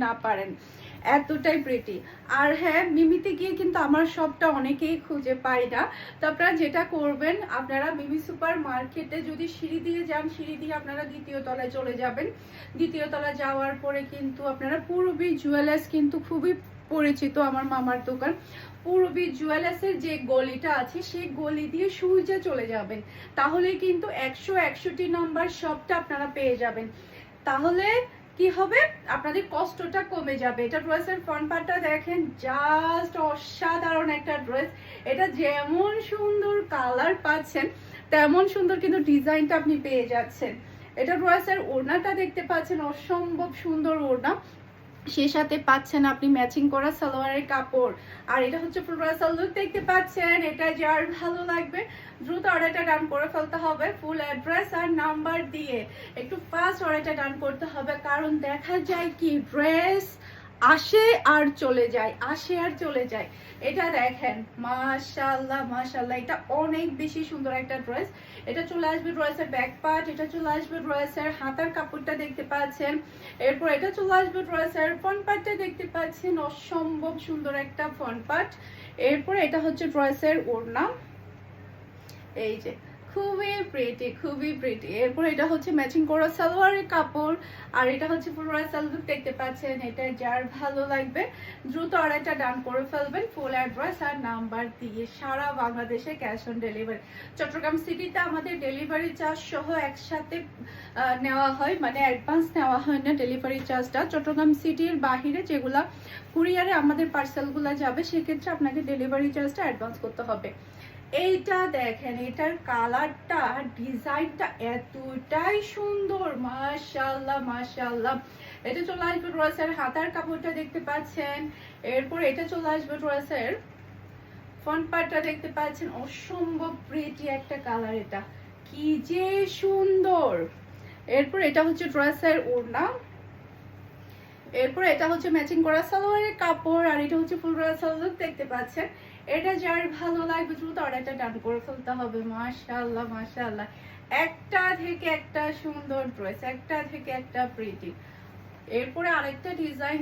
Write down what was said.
না পারেন, এতটাই প্রিটি। আর হ্যাঁ, মিমিতে গিয়ে কিন্তু আমার শপটা অনেকেই খুঁজে পায় না। তো আপনারা যেটা করবেন, আপনারা মিমি সুপার মার্কেটে যদি সিঁড়ি দিয়ে যান, সিঁড়ি দিয়ে আপনারা দ্বিতীয় তলায় চলে যাবেন। দ্বিতীয় তলায় যাওয়ার পরে কিন্তু আপনারা পূরবী জুয়েলার্স কিন্তু খুবই পরিচিত আমার মামার দোকান। পূরবী জুয়েলার্সের যে গলিটা আছে সেই গলি দিয়ে সোজা চলে যাবেন, তাহলে কিন্তু 161 নম্বর শপটা আপনারা পেয়ে যাবেন। তাহলে কি হবে, আপনাদের কষ্টটা কমে যাবে। এটা ড্রেসের ফ্রন্ট পার্টটা দেখেন, জাস্ট অসাধারণ একটা ড্রেস। এটা যেমন সুন্দর কালার পাচ্ছেন, তেমন সুন্দর কিন্তু ডিজাইনটা আপনি পেয়ে যাচ্ছেন। এটা ড্রেসের ওড়নাটা দেখতে পাচ্ছেন, অসম্ভব সুন্দর ওড়না। সে সাথে পাচ্ছেন আপনি ম্যাচিং করা সালোয়ারের কাপড়। আর এটা হচ্ছে ফুল ড্রেসের লুক দেখতে পাচ্ছেন। এটা যার ভালো লাগবে দ্রুত অর্ডারটা ডান করে ফেলতে হবে, ফুল অ্যাড্রেস আর নাম্বার দিয়ে একটু ফাস্ট অর্ডারটা ডান করতে হবে। কারণ দেখা যায় কি, ড্রেস আসে আর চলে যায়, আসে আর চলে যায়। এটা দেখেন, মাশাআল্লাহ মাশাআল্লাহ, এটা অনেক বেশি সুন্দর একটা ড্রেস। এটা চলে আসবে ড্রেসের ব্যাক পার্ট, এটা চলে আসবে ড্রেসের হাতার কাপড়টা দেখতে পাচ্ছেন। এরপর এটা চলে আসবে ড্রেসের ফ্রন্ট পার্টটা দেখতে পাচ্ছেন, অসম্ভব সুন্দর একটা ফ্রন্ট পার্ট। এরপর এটা হচ্ছে ড্রেসের ওড়না, এই যে খুবই প্রিটি, খুবই প্রিটি। এরপর এটা হচ্ছে ম্যাচিং করা সালোয়ারের কাপড়। আর এটা হচ্ছে পুরো সালোয়ার দেখতে পাচ্ছেন। এটা যার ভালো লাগবে দ্রুত অর্ডারটা ডান করে ফেলবেন, ফুল অ্যাড্রেস আর নাম্বার দিয়ে। সারা বাংলাদেশে ক্যাশ অন ডেলিভারি। চট্টগ্রাম সিটিতে আমাদের ডেলিভারি চার্জ সহ একসাথে নেওয়া হয়, মানে অ্যাডভান্স নেওয়া হয় না ডেলিভারি চার্জটা। চট্টগ্রাম সিটির বাহিরে যেগুলা কুরিয়ারে আমাদের পার্সেলগুলো যাবে, সেক্ষেত্রে আপনাকে ডেলিভারি চার্জটা অ্যাডভান্স করতে হবে। এইটা দেখেন, এটার কালারটা, ডিজাইনটা এতটাই সুন্দর, মাশাআল্লাহ মাশাআল্লাহ। এটা চলে আসবে ড্রেসের হাতার কাপড়টা দেখতে পাচ্ছেন। এরপর এটা চলে আসবে ড্রেসের ফ্রন্ট পার্টটা দেখতে পাচ্ছেন, অসম্ভব প্রিটি একটা কালার, এটা কি যে সুন্দর। এরপর এটা হচ্ছে ড্রেসের ওড়না। এরপর এটা হচ্ছে ম্যাচিং করা সালোয়ারের কাপড়। আর এটা হচ্ছে ফুল ড্রেসের লুক দেখতে পাচ্ছেন। এটা যার ভালো লাগবে দ্রুত অর্ডারটা ডান করে ফেলতে হবে। মাশাআল্লাহ মাশাআল্লাহ, একটা থেকে একটা সুন্দর ড্রেস, একটা থেকে একটা প্রিটি। এরপরে আরেকটা ডিজাইন